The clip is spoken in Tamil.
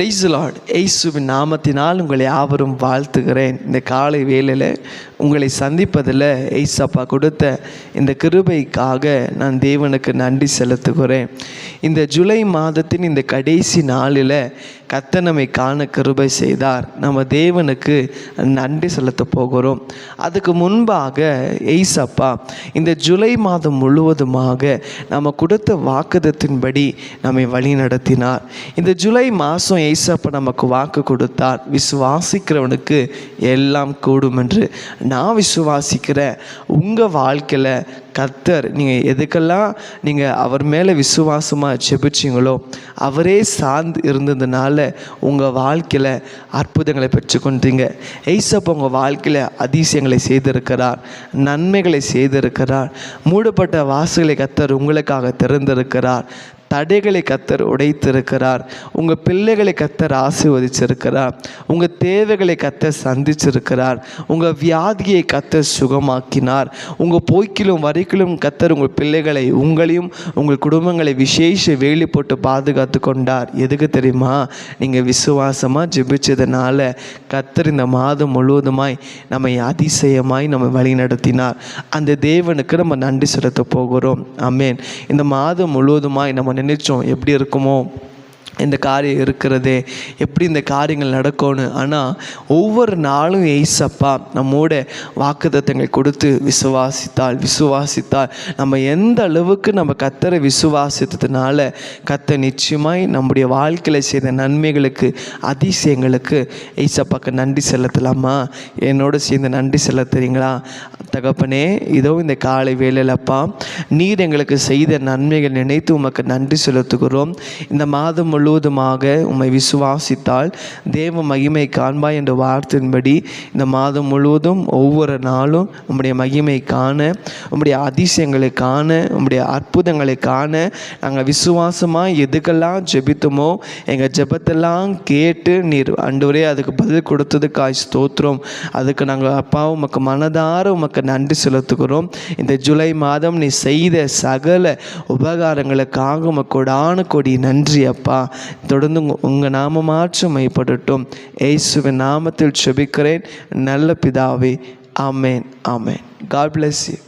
Price Lord. இயேசுவின் நாமத்தினால் உங்களை யாவரும் வாழ்த்துகிறேன். இந்த காலை வேளையில் உங்களை சந்திப்பதில் ஏசப்பா கொடுத்த இந்த கிருபைக்காக நான் தேவனுக்கு நன்றி செலுத்துகிறேன். இந்த ஜூலை மாதத்தின் இந்த கடைசி நாளில் கர்த்தர் நம்மை காண கிருபை செய்தார். நம்ம தேவனுக்கு நன்றி செலுத்த போகிறோம். அதுக்கு முன்பாக ஏசப்பா இந்த ஜூலை மாதம் முழுவதுமாக நம்ம கொடுத்த வாக்குத்தத்தின்படி நம்மை வழி நடத்தினார். இந்த ஜூலை மாதம் ஏசப்பா நமக்கு வாக்கு கொடுத்தார், விசுவாசிக்கிறவனுக்கு எல்லாம் கூடும் என்று. நான் விசுவாசிக்கிறேன். உங்கள் வாழ்க்கையில் கர்த்தர் நீங்கள் எதுக்கெல்லாம் நீங்கள் அவர் மேலே விசுவாசமாக ஜெபிச்சிங்களோ அவரே சார்ந்து இருந்ததுனால உங்கள் வாழ்க்கையில் அற்புதங்களை பெற்றுக்கொண்டீங்க. ஏசப்பா உங்கள் வாழ்க்கையில் அதிசயங்களை செய்திருக்கிறார், நன்மைகளை செய்திருக்கிறார். மூடப்பட்ட வாசல்களை கர்த்தர் உங்களுக்காக திறந்திருக்கிறார். தடைகளை கர்த்தர் உடைத்திருக்கிறார். உங்கள் பிள்ளைகளை கர்த்தர் ஆசீர்வதிச்சிருக்கிறார். உங்கள் தேவைகளை கர்த்தர் சந்திச்சிருக்கிறார். உங்கள் வியாதியை கர்த்தர் சுகமாக்கினார். உங்கள் போய்க்கிலும் வரைக்கிலும் கர்த்தர் உங்கள் பிள்ளைகளை உங்களையும் உங்கள் குடும்பங்களை விசேஷ வேலி போட்டு பாதுகாத்து கொண்டார். எதுக்கு தெரியுமா? நீங்கள் விசுவாசமாக ஜெபிச்சதுனால கர்த்தர் இந்த மாதம் முழுவதுமாய் நம்மை அதிசயமாய் நம்ம வழி நடத்தினார். அந்த தேவனுக்கு நம்ம நன்றி செலுத்த போகிறோம். ஆமென். இந்த மாதம் முழுவதுமாய் நம்ம நினைச்சோம் எப்படி இருக்குமோ இந்த காரியம் இருக்கிறதே, எப்படி இந்த காரியங்கள் நடக்கணும். ஆனால் ஒவ்வொரு நாளும் ஏசப்பா நம்மோட வாக்குத்தத்தங்களை கொடுத்து விசுவாசித்தால் நம்ம எந்த அளவுக்கு நம்ம கர்த்தரை விசுவாசித்ததுனால கர்த்தர் நிச்சயமாய் நம்முடைய வாழ்க்கையில் செய்த நன்மைகளுக்கு அதிசயங்களுக்கு ஏசப்பாக்கு நன்றி செலுத்தலாமா? என்னோட சேர்ந்து நன்றி செலுத்துறீங்களா? தகப்பனே, இதோ இந்த காலை வேளையிலப்பா நீர் எங்களுக்கு செய்த நன்மைகள் நினைத்து உமக்கு நன்றி செலுத்துகிறோம். இந்த மாதம் முழுவதுமாக உம்மை விசுவாசித்தால் தேவ மகிமை காண்பாய் என்ற வார்த்தையின்படி இந்த மாதம் முழுவதும் ஒவ்வொரு நாளும் உம்முடைய மகிமை காண, உம்முடைய அதிசயங்களை காண, உம்முடைய அற்புதங்களை காண நாங்கள் விசுவாசமாக எதுக்கெல்லாம் ஜெபித்தோமோ எங்கள் ஜெபத்தெல்லாம் கேட்டு நீர் ஆண்டவரே அதுக்கு பதில் கொடுத்ததுக்காய் ஸ்தோத்திரம். அதுக்கு நாங்கள் அப்பா உமக்கு மனதார உமக்கு நன்றி செலுத்துகிறோம். இந்த ஜூலை மாதம் நீ செய்த சகல உபகாரங்களுக்காக உமக்கு கொடான கொடி நன்றி அப்பா. தொடர்ந்து உங்கள் நாமமாற்றும் மைப்படட்டும். இயேசுவின் நாமத்தில் ஜெபிக்கிறேன் நல்ல பிதாவே. ஆமென், ஆமென். God bless you.